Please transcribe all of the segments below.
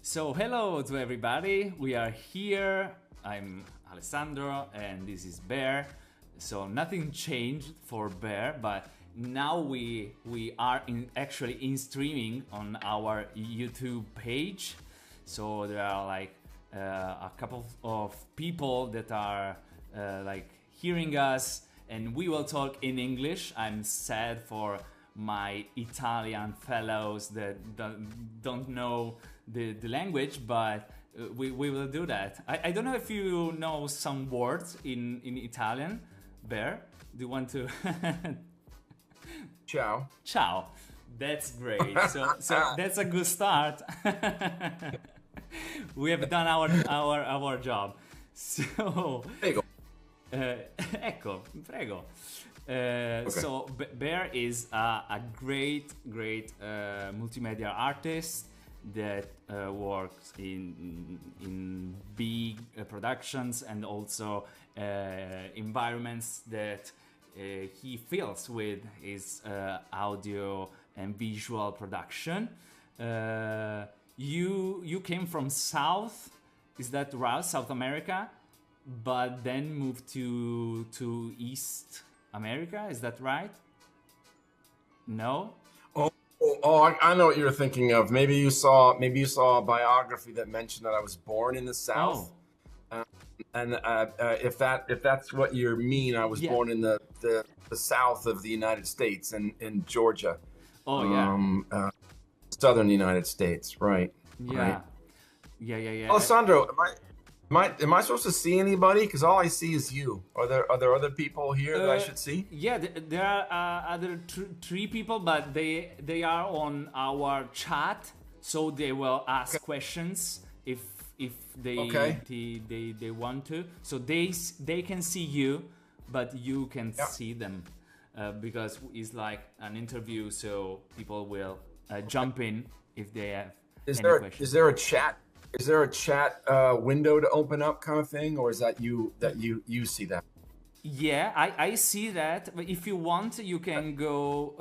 So hello to everybody, we are here. I'm Alessandro and this is Bear. So nothing changed for Bear, but now we are actually in streaming on our YouTube page. So there are like a couple of people that are like hearing us, and we will talk in English. I'm sad for my Italian fellows that don't know the language, but we will do that. I don't know if you know some words in Italian. Bear, do you want to? Ciao. Ciao. That's great. So that's a good start. We have done our job. So Prego. Ecco, prego. Okay. So Bear is a great multimedia artist that works in big productions and also environments that he fills with his audio and visual production. You came from South, is that right? South America, but then moved to East America, is that right? No? I know what you're thinking of. Maybe you saw a biography that mentioned that I was born in the South. Oh. If that's what you mean, I was born in the South of the United States, in Georgia. Oh yeah. Southern United States, right? Yeah. Right. Yeah. Alessandro, am I supposed to see anybody? Because all I see is you. Are there other people here that I should see? Yeah, there are other three people, but they are on our chat, so they will ask questions if they want to. So they can see you, but you can see them because it's like an interview. So people will jump in if they have any questions. Is there a chat? Is there a chat window to open up, kind of thing, or is that you see that? Yeah, I see that. But if you want, you can go.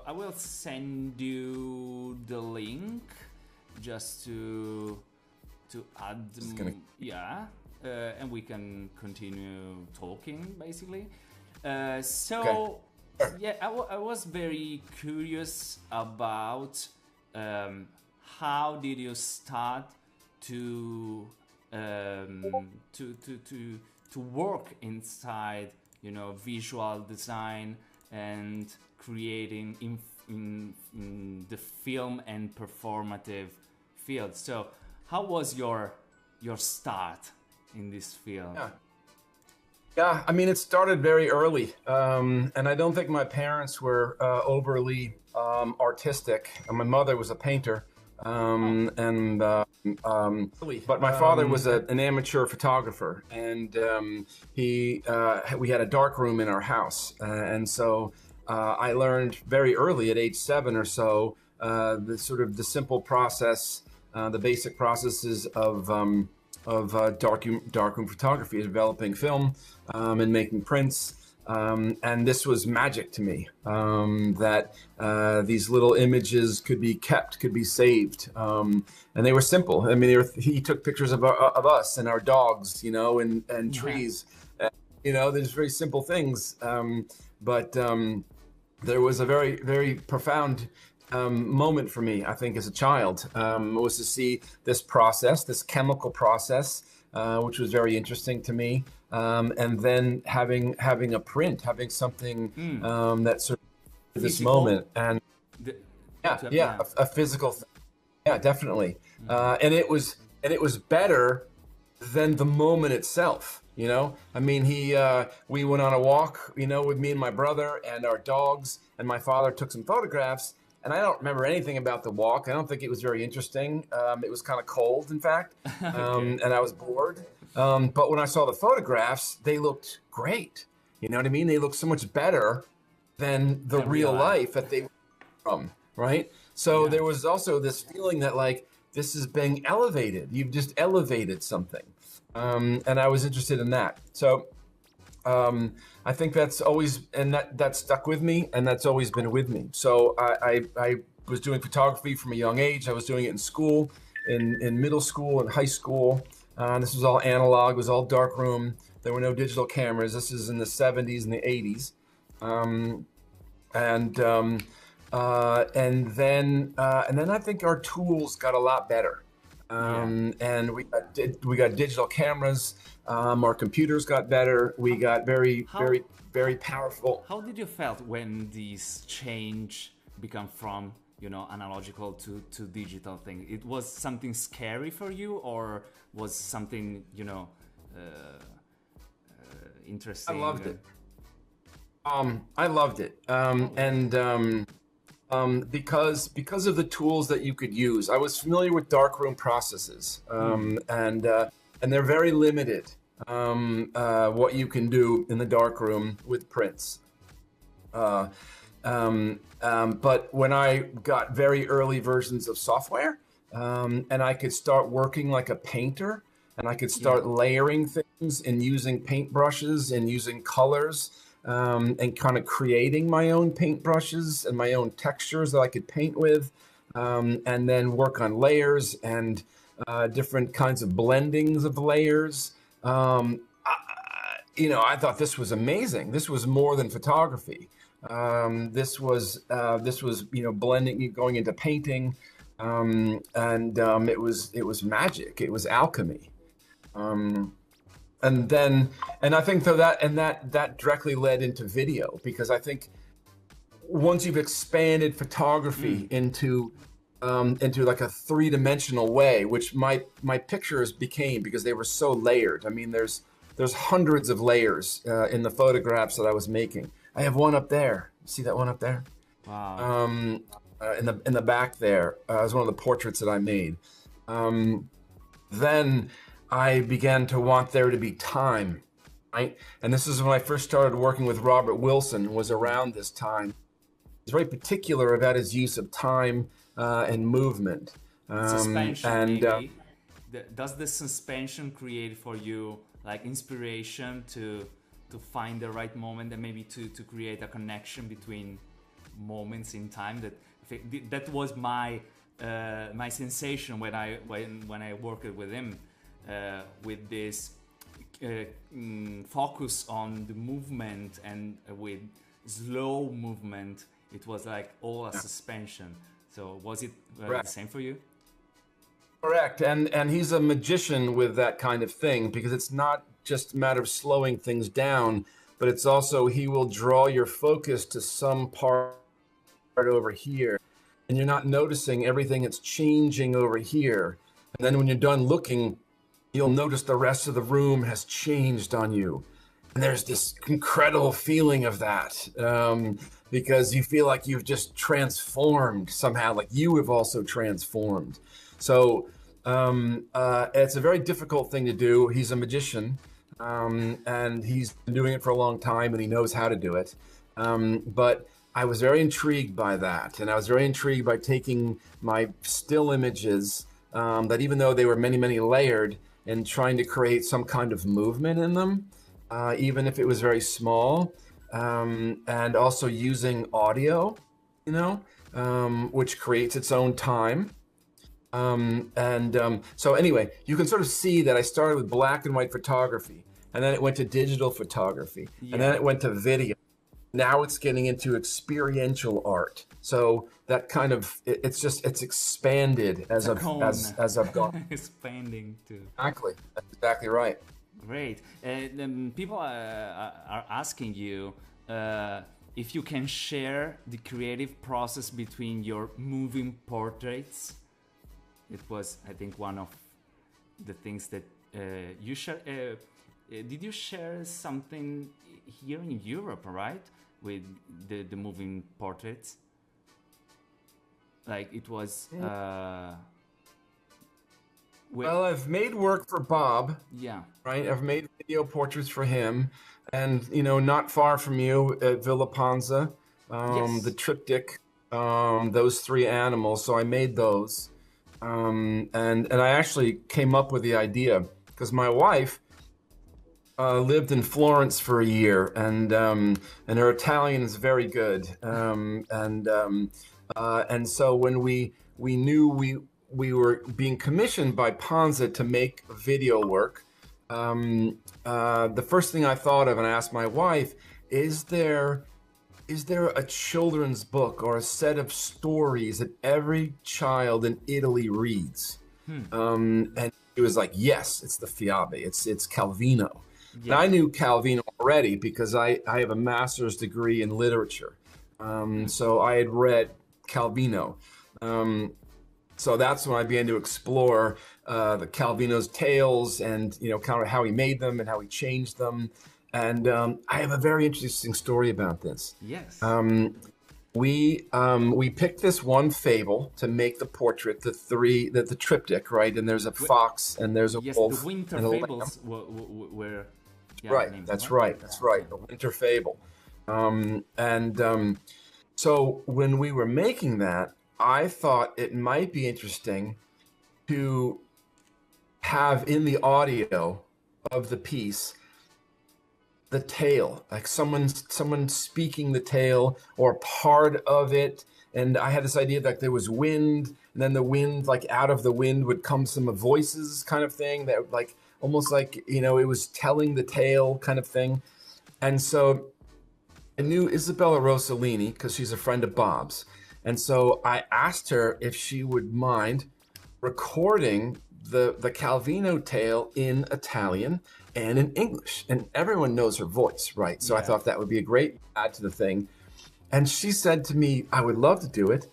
I will send you the link just to add. Yeah, and we can continue talking basically. So okay. Yeah, I was very curious about how did you start to work inside, visual design and creating in the film and performative field. So how was your start in this field? Yeah, I mean, it started very early, and I don't think my parents were overly artistic. My mother was a painter. But my father was an amateur photographer, and we had a dark room in our house, and so I learned very early, at age 7 or so, the simple process, the basic processes of darkroom photography, developing film and making prints. And this was magic to me, that these little images could be kept, could be saved, and they were simple. I mean, he took pictures of us and our dogs, and trees. There's very simple things, but there was a very, very profound moment for me, I think, as a child, was to see this process, this chemical process, which was very interesting to me. And then having a print, having something that sort of this moment, and a physical thing. Yeah, definitely. And it was better than the moment itself. I mean, we went on a walk, with me and my brother and our dogs, and my father took some photographs. And I don't remember anything about the walk. I don't think it was very interesting. It was kind of cold, in fact, and I was bored. But when I saw the photographs, they looked great. You know what I mean? They looked so much better than the real life that they were from, right? So there was also this feeling that, like, this is being elevated. You've just elevated something. And I was interested in that. So I think that's always, and that stuck with me, and that's always been with me. So I was doing photography from a young age. I was doing it in school, in middle school and high school. This was all analog, it was all dark room. There were no digital cameras. This is in the 70s and the 80s. And then I think our tools got a lot better. And we got digital cameras. Our computers got better. We got very powerful. How did you felt when this change become from, you know, analogical to digital thing? It was something scary for you, or was something, you know, interesting? I loved it. I loved it. Because of the tools that you could use. I was familiar with darkroom processes, and they're very limited. What you can do in the darkroom with prints. But when I got very early versions of software, and I could start working like a painter, and I could start layering things and using paintbrushes and using colors. And kind of creating my own paintbrushes and my own textures that I could paint with, and then work on layers and different kinds of blendings of layers. You know, I thought this was amazing. This was more than photography. This was you know, blending, going into painting, and it was magic. It was alchemy. And I think that directly led into video, because I think once you've expanded photography into like a three-dimensional way, which my pictures became, because they were so layered. I mean, there's hundreds of layers in the photographs that I was making. I have one up there. See that one up there? Wow. In the back there, is one of the portraits that I made. Then I began to want there to be time, right? And this is when I first started working with Robert Wilson, was around this time. He's very particular about his use of time and movement. Suspension, maybe. Does the suspension create for you like inspiration to find the right moment, and maybe to create a connection between moments in time? That was my sensation when I worked with him. With this focus on the movement, and with slow movement, it was like all a suspension. So was it the same for you? Correct. And he's a magician with that kind of thing, because it's not just a matter of slowing things down, but it's also, he will draw your focus to some part over here, and you're not noticing everything that's changing over here. And then when you're done looking, you'll notice the rest of the room has changed on you. And there's this incredible feeling of that, because you feel like you've just transformed somehow, like you have also transformed. So it's a very difficult thing to do. He's a magician, and he's been doing it for a long time, and he knows how to do it. But I was very intrigued by that. And I was very intrigued by taking my still images, that even though they were many, many layered, and trying to create some kind of movement in them, even if it was very small, and also using audio, you know, which creates its own time. So anyway, you can sort of see that I started with black and white photography, and then it went to digital photography, and then it went to video. Now it's getting into experiential art. So that kind of, it's expanded as I've gone. Expanding too. Exactly. That's exactly right. Great. People are asking you if you can share the creative process between your moving portraits. It was, I think, one of the things that you share. Did you share something here in Europe, right? With the moving portraits? Like it was... well, I've made work for Bob. Yeah. Right? I've made video portraits for him. And, you know, not far from you at Villa Panza, the triptych, those three animals. So I made those. And I actually came up with the idea because my wife lived in Florence for a year, and her Italian is very good. And so when we knew we were being commissioned by Panza to make video work, the first thing I thought of, and I asked my wife, is there a children's book or a set of stories that every child in Italy reads? And she was like, yes, it's the Fable. It's Calvino. Yeah. And I knew Calvino already because I have a master's degree in literature. So I had read Calvino. So that's when I began to explore the Calvino's tales and, you know, kind of how he made them and how he changed them. And I have a very interesting story about this. Yes. We picked this one fable to make the portrait, the triptych, right? And there's a fox and there's a wolf. The winter and fables were right. That's right. That's right. The winter fable. So when we were making that, I thought it might be interesting to have in the audio of the piece the tale, like someone speaking the tale or part of it. And I had this idea that there was wind, and then the wind, like out of the wind would come some voices kind of thing that like almost like, you know, it was telling the tale kind of thing. And so I knew Isabella Rossellini because she's a friend of Bob's. And so I asked her if she would mind recording the Calvino tale in Italian and in English. And everyone knows her voice, right? So I thought that would be a great add to the thing. And she said to me, I would love to do it.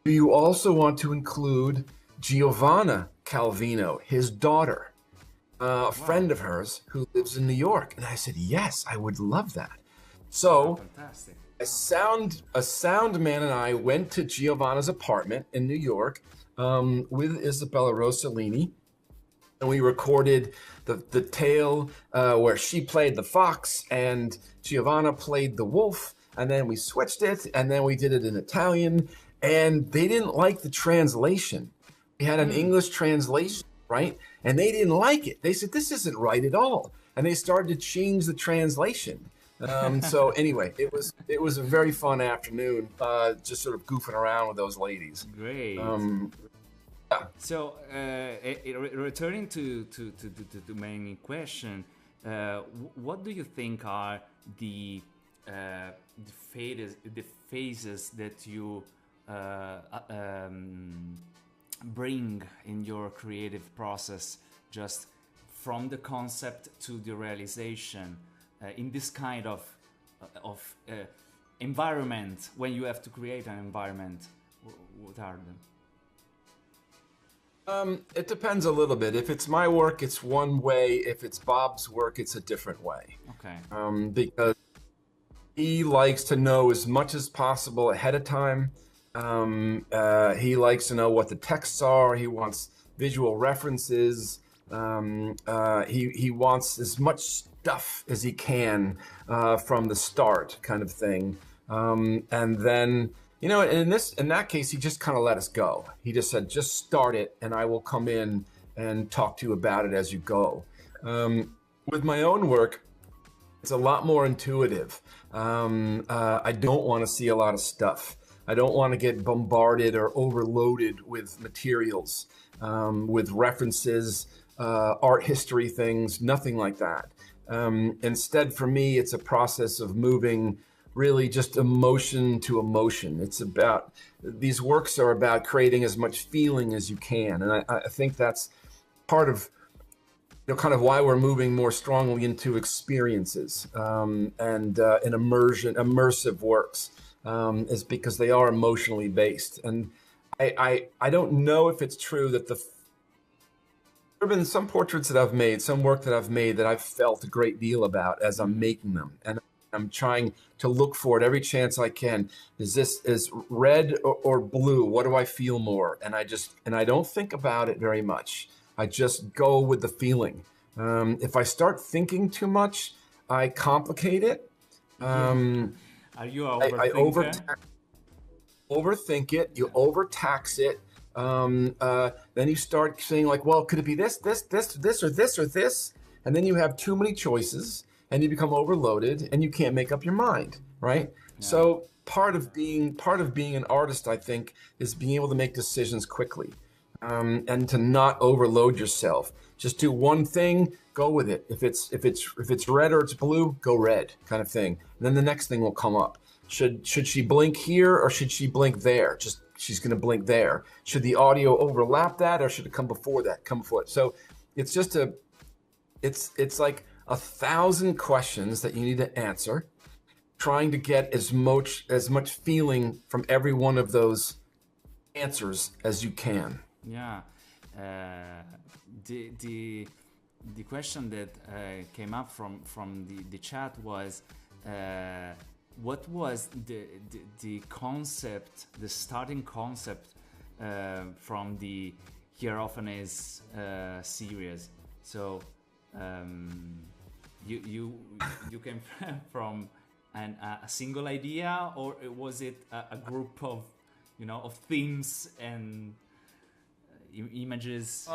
Do you also want to include Giovanna Calvino, his daughter, a friend of hers who lives in New York? And I said, yes, I would love that. So fantastic. A sound man and I went to Giovanna's apartment in New York with Isabella Rossellini, and we recorded the tale where she played the fox and Giovanna played the wolf, and then we switched it, and then we did it in Italian, and they didn't like the translation. We had an English translation, right? And they didn't like it. They said, this isn't right at all. And they started to change the translation. So anyway, it was a very fun afternoon, just sort of goofing around with those ladies. Great. So returning to the main question, what do you think are the phases that you bring in your creative process, just from the concept to the realization? In this kind of environment, when you have to create an environment, what are them? It depends a little bit. If it's my work, it's one way. If it's Bob's work, it's a different way. Okay. Because he likes to know as much as possible ahead of time. He likes to know what the texts are. He wants visual references. He wants as much stuff as he can from the start, kind of thing. And then, you know, in that case, he just kind of let us go. He just said, just start it, and I will come in and talk to you about it as you go. With my own work, it's a lot more intuitive. I don't want to see a lot of stuff. I don't want to get bombarded or overloaded with materials, with references, art history things, nothing like that. Instead, for me, it's a process of moving really just emotion to emotion. It's about, these works are about creating as much feeling as you can. And I think that's part of, you know, kind of why we're moving more strongly into experiences and immersive works, is because they are emotionally based. And I don't know if it's true that there have been some portraits that I've made, some work that I've made that I've felt a great deal about as I'm making them. And I'm trying to look for it every chance I can. Is red or blue? What do I feel more? And I don't think about it very much. I just go with the feeling. If I start thinking too much, I complicate it. Are you an overthinker? I overthink it. You overtax it. Then you start saying like, well, could it be this, or this? And then you have too many choices and you become overloaded and you can't make up your mind, right? Yeah. So part of being an artist, I think, is being able to make decisions quickly. and to not overload yourself. Just do one thing, go with it. If it's red or it's blue, go red, kind of thing. And then the next thing will come up. Should she blink here or should she blink there? Just she's going to blink there. Should the audio overlap that or should it come before that? Come before it. So it's just it's like 1,000 questions that you need to answer, trying to get as much feeling from every one of those answers as you can. Yeah. The question that came up from the chat was what was the concept, the starting concept from the CHRONES series? So you came from a single idea, or was it a group of of themes and images?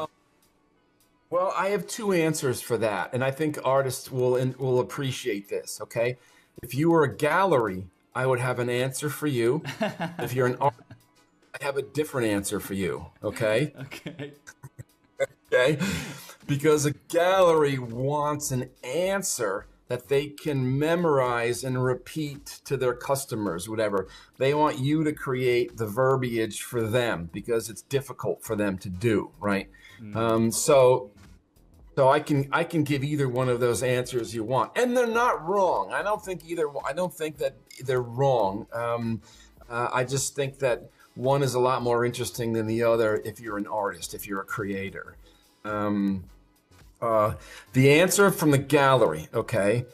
Well, I have two answers for that, and I think artists will appreciate this. Okay, if you were a gallery, I would have an answer for you. If you're an artist, I have a different answer for you. Okay. Okay. Okay, because a gallery wants an answer that they can memorize and repeat to their customers, whatever. They want you to create the verbiage for them because it's difficult for them to do, right? So I can give either one of those answers you want, and they're not wrong. I don't think that they're wrong. I just think that one is a lot more interesting than the other if you're an artist, if you're a creator. The answer from the gallery, okay,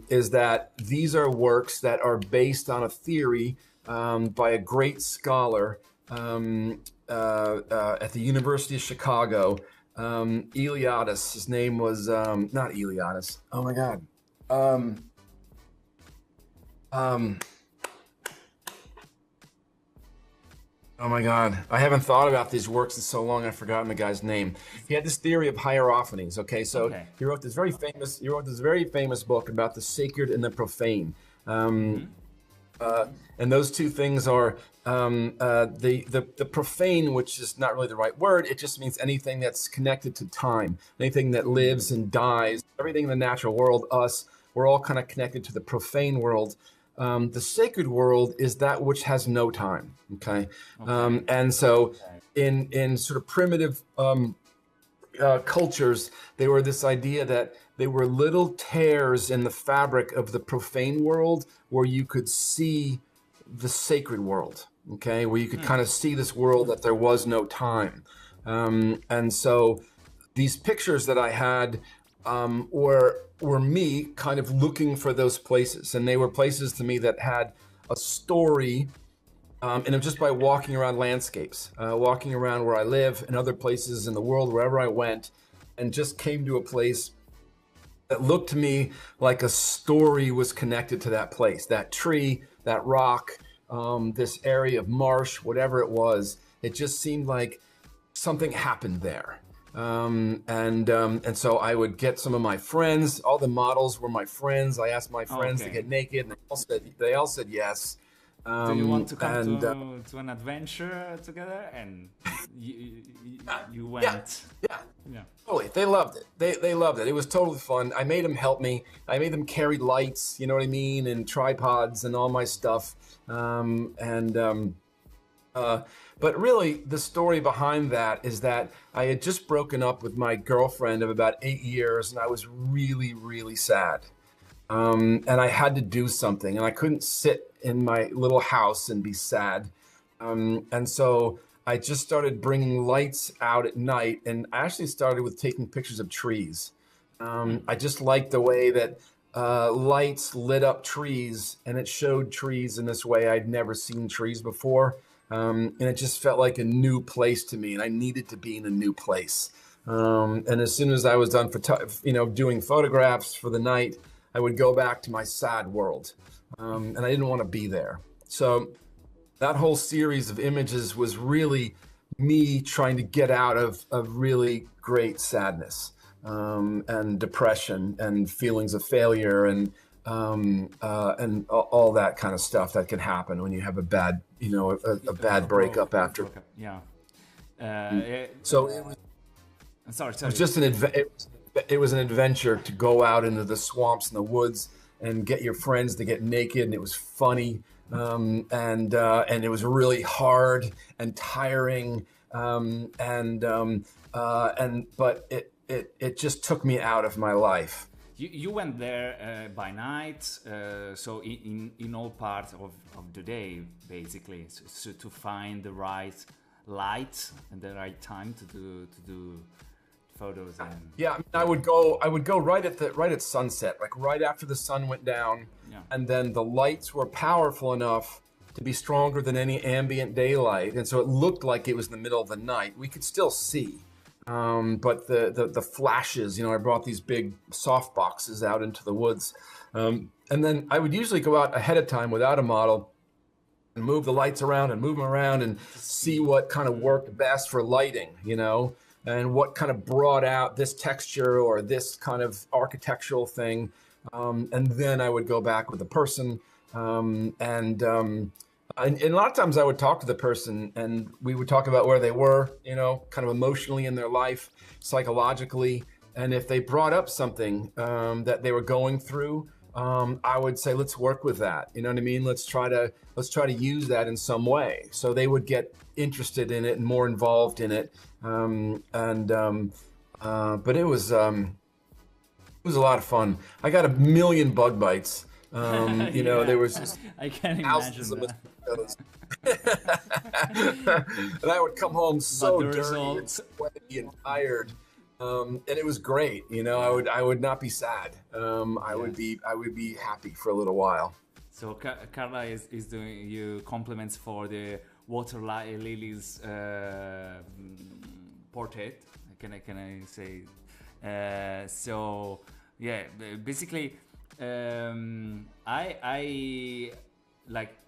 is that these are works that are based on a theory by a great scholar at the University of Chicago, Eliades. His name was not Eliades. Oh my God. Oh my God, I haven't thought about these works in so long I've forgotten the guy's name. He had this theory of hieroglyphs, okay? So he wrote this very famous book about the sacred and the profane. And those two things are the profane, which is not really the right word. It just means anything that's connected to time, anything that lives and dies, everything in the natural world, us, we're all kind of connected to the profane world. The sacred world is that which has no time. Okay. And so in sort of primitive cultures, they were this idea that they were little tears in the fabric of the profane world where you could see the sacred world. Okay. Where you could kind of see this world that there was no time. And so these pictures that I had were me kind of looking for those places, and they were places to me that had a story, and it was just by walking around landscapes, walking around where I live and other places in the world, wherever I went, and just came to a place that looked to me like a story was connected to that place, that tree, that rock, this area of marsh, whatever it was. It just seemed like something happened there. And so I would get some of my friends. All the models were my friends. I asked my friends to get naked, and they all said yes. Do you want to come to an adventure together? And you went. Yeah. Totally. They loved it. They loved it. It was totally fun. I made them help me. I made them carry lights, you know what I mean, and tripods and all my stuff. But really, the story behind that is that I had just broken up with my girlfriend of about 8 years, and I was really, really sad. And I had to do something, and I couldn't sit in my little house and be sad. And so I just started bringing lights out at night, and I actually started with taking pictures of trees. I just liked the way that lights lit up trees, and it showed trees in this way I'd never seen trees before. And it just felt like a new place to me, and I needed to be in a new place. And as soon as I was done doing photographs for the night, I would go back to my sad world, and I didn't want to be there. So that whole series of images was really me trying to get out of really great sadness and depression and feelings of failure and all that kind of stuff that can happen when you have a bad, a bad breakup after. Yeah. So it was, sorry. it was just it was an adventure to go out into the swamps and the woods and get your friends to get naked, and it was funny, and it was really hard and tiring, but it just took me out of my life. You went there by night, so in all parts of the day, basically, so to find the right light and the right time to do photos. And yeah, I mean, I would go right at sunset, like right after the sun went down, and then the lights were powerful enough to be stronger than any ambient daylight, and so it looked like it was in the middle of the night. We could still see. But the flashes, I brought these big soft boxes out into the woods. And then I would usually go out ahead of time without a model and move the lights around and move them around and see what kind of worked best for lighting, and what kind of brought out this texture or this kind of architectural thing. And then I would go back with the person, and a lot of times I would talk to the person and we would talk about where they were, kind of emotionally in their life, psychologically. And if they brought up something that they were going through, I would say, let's work with that. You know what I mean? Let's try to use that in some way. So they would get interested in it and more involved in it. But it was a lot of fun. I got 1 million bug bites. There was just I can't imagine that. And I would come home so dirty and sweaty and tired, and it was great. I would not be sad. I would be happy for a little while. So Carla is doing you compliments for the water lilies portrait. Can I say? So yeah, basically.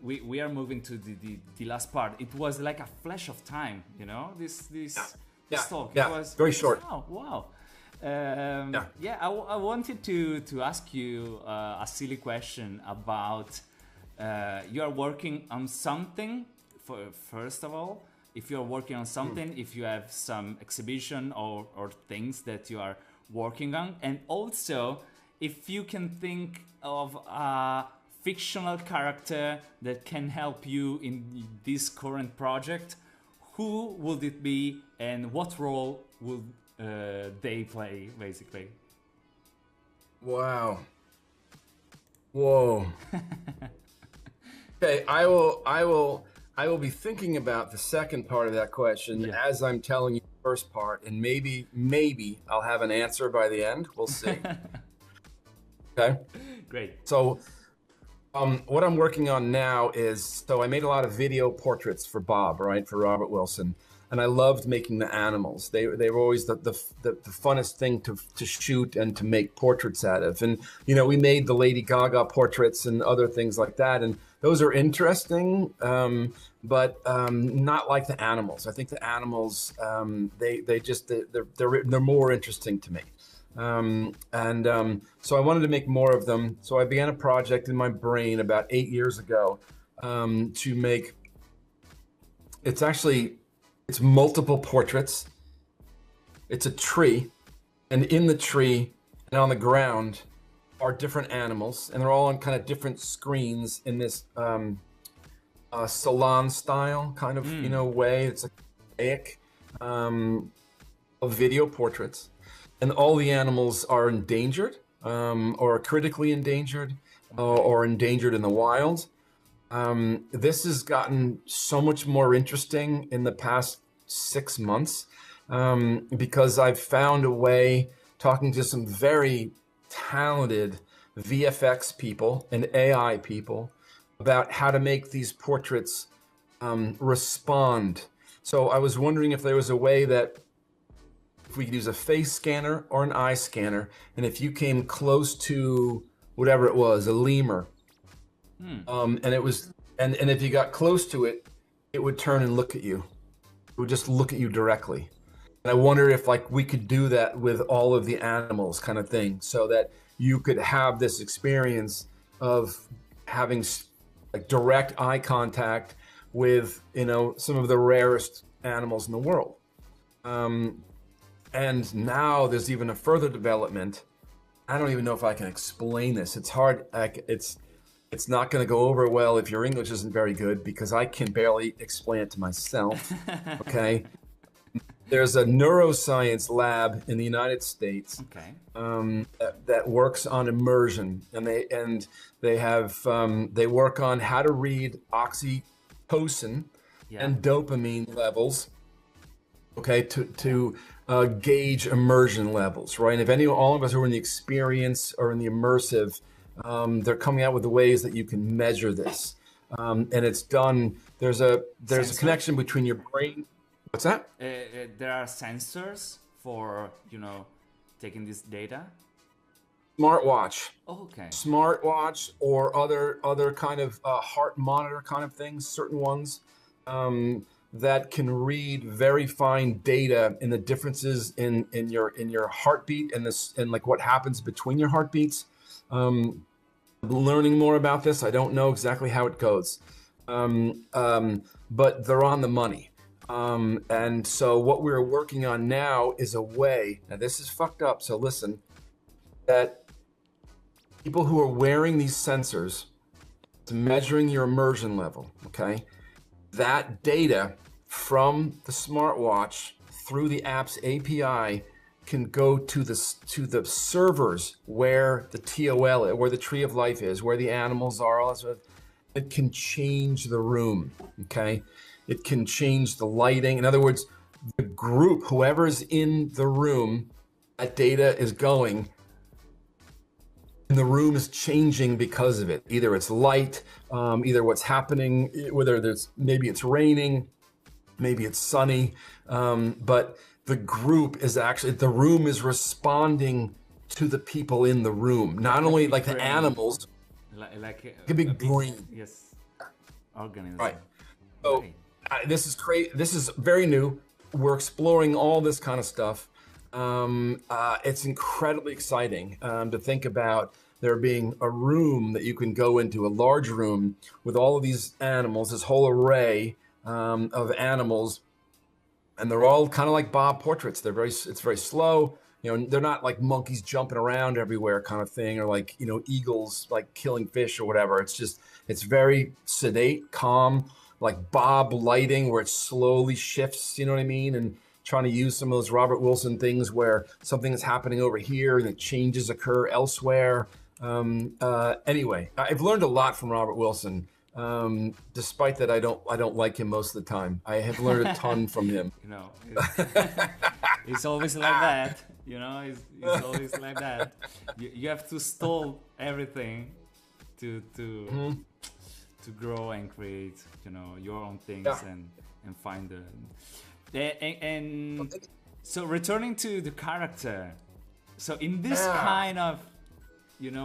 We are moving to the last part. It was like a flash of time, this talk. Yeah, it was very short. Wow. I wanted to ask you a silly question about you are working on something. First of all, if you are working on something, if you have some exhibition or things that you are working on, and also if you can think of a fictional character that can help you in this current project, who would it be and what role would they play, basically? Wow. Whoa. Okay, I will be thinking about the second part of that question as I'm telling you the first part, and maybe I'll have an answer by the end. We'll see. Okay. Great. So what I'm working on now is, I made a lot of video portraits for Bob, right? For Robert Wilson. And I loved making the animals. They were always the funnest thing to shoot and to make portraits out of. And, we made the Lady Gaga portraits and other things like that. And those are interesting, but not like the animals. I think the animals, they're more interesting to me. So I wanted to make more of them. So I began a project in my brain about 8 years ago to make, it's multiple portraits. It's a tree, and in the tree and on the ground are different animals, and they're all on kind of different screens in this salon style kind of, way. It's a mosaic of video portraits. And all the animals are endangered, or critically endangered, or endangered in the wild. This has gotten so much more interesting in the past 6 months, because I've found a way, talking to some very talented VFX people and AI people, about how to make these portraits respond. So I was wondering if there was a way that if we could use a face scanner or an eye scanner, and if you came close to whatever it was, a lemur, and it was, and if you got close to it, it would turn and look at you. It would just look at you directly. And I wonder if we could do that with all of the animals, kind of thing, so that you could have this experience of having direct eye contact with, some of the rarest animals in the world. And now there's even a further development. I don't even know if I can explain this. It's hard. It's not going to go over well if your English isn't very good, because I can barely explain it to myself. Okay. There's a neuroscience lab in the United States, Okay. that works on immersion, and they work on how to read oxytocin and dopamine levels. Okay, to gauge immersion levels, right? And if all of us who are in the experience or in the immersive, they're coming out with the ways that you can measure this, and it's done. There's a connection between your brain. What's that? There are sensors for, taking this data. Smartwatch. Oh, okay. Smartwatch or other kind of heart monitor kind of things. Certain ones that can read very fine data in the differences in your heartbeat and like what happens between your heartbeats. Learning more about this. I don't know exactly how it goes, but they're on the money. And so what we're working on now is a way, now this is fucked up, so listen, that people who are wearing these sensors, it's measuring your immersion level, okay? That data from the smartwatch through the app's API can go to the servers where the TOL, where the tree of life is, where the animals are, all that sort of, it can change the room, okay? It can change the lighting. In other words, the group, whoever's in the room, that data is going, and the room is changing because of it. Either it's light, either what's happening, whether maybe it's raining, maybe it's sunny, but the group is actually, the room is responding to the people in the room. Not only like the animals, like a big brain. Yes, organism. Right. So this is great. This is very new. We're exploring all this kind of stuff. It's incredibly exciting to think about there being a room that you can go into, a large room with all of these animals, this whole array of animals, and they're all kind of like Bob portraits. It's very slow. They're not like monkeys jumping around everywhere kind of thing, or like, eagles like killing fish or whatever. It's very sedate, calm, like Bob lighting where it slowly shifts, you know what I mean? And trying to use some of those Robert Wilson things where something is happening over here and the changes occur elsewhere. Anyway, I've learned a lot from Robert Wilson. Despite that, I don't like him most of the time. I have learned a ton from him. It's always like that. It's always like that. You have to stall everything to grow and create, your own things and find and so returning to the character. So in this kind of,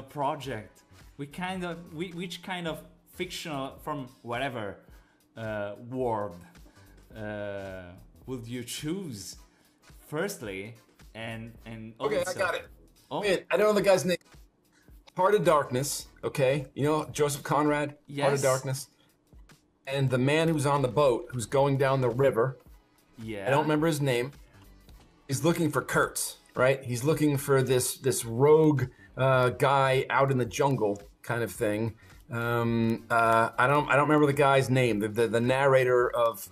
project, which kind of fictional from whatever world would you choose firstly, and also, okay, I got it. Man, I don't know the guy's name. Heart of Darkness, okay? Joseph Conrad, yes. Heart of Darkness. And the man who's on the boat, who's going down the river, I don't remember his name. He's looking for Kurtz, right? He's looking for this rogue guy out in the jungle kind of thing. I don't remember the guy's name. The narrator of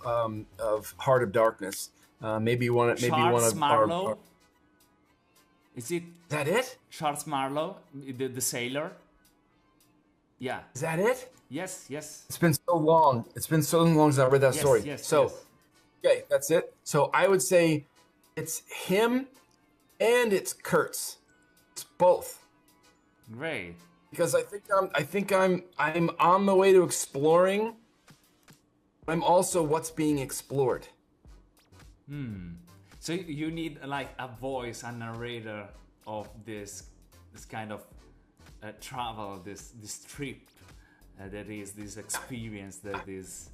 Heart of Darkness. Maybe one of Marlowe. Is that it? Charles Marlowe, the sailor. Yeah. Is that it? Yes. It's been so long. It's been so long since I read that story. Yes. Okay, that's it. So I would say it's him and it's Kurtz. It's both. Great. Because I think I'm on the way to exploring. I'm also what's being explored. So you need like a voice, a narrator of this kind of travel, this trip that is this experience that is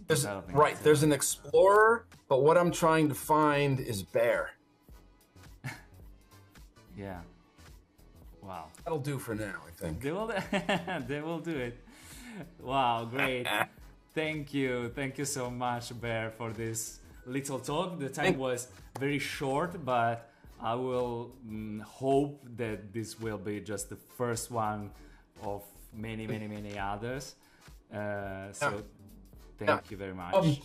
developing. Right, there's an explorer, but what I'm trying to find is Bear. Yeah. Wow. That'll do for now, I think. They will do it. Wow, great. Thank you so much, Bear, for this little talk. The time was very short, but I will hope that this will be just the first one of many, many, many others. So thank you very much.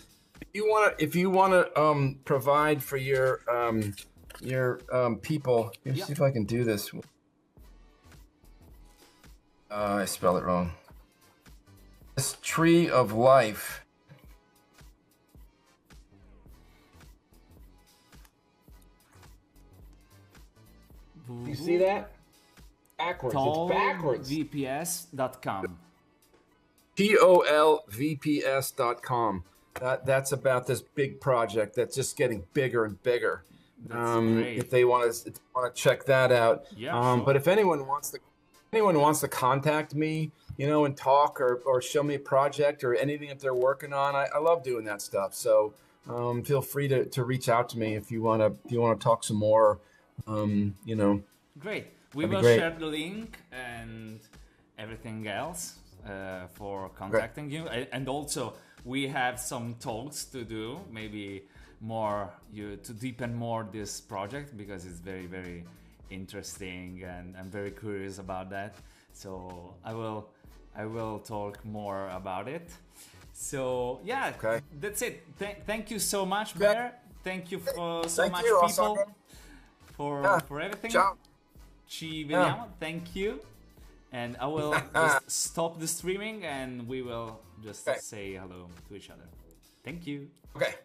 If you wanna provide for your people, let me see if I can do this. I spelled it wrong. This tree of life. You see that? Backwards. It's backwards. Tolvps.com. TOLVPS.com. That's about this big project that's just getting bigger and bigger. Great. If they want to check that out. Yeah, sure. But if anyone wants to contact me, you know, and talk or show me a project or anything that they're working on, I love doing that stuff. So feel free to reach out to me if you want to talk some more. You know. Great. We will share the link and everything else for contacting you. And also, we have some talks to do, maybe more to deepen more this project, because it's very, very interesting, and I'm very curious about that. So I will talk more about it. So yeah, that's it. Thank you so much, Bear. Thank you for so much, people, for everything. Ciao. Ci vediamo. Thank you. And I will just stop the streaming, and we will just say hello to each other. Thank you. Okay.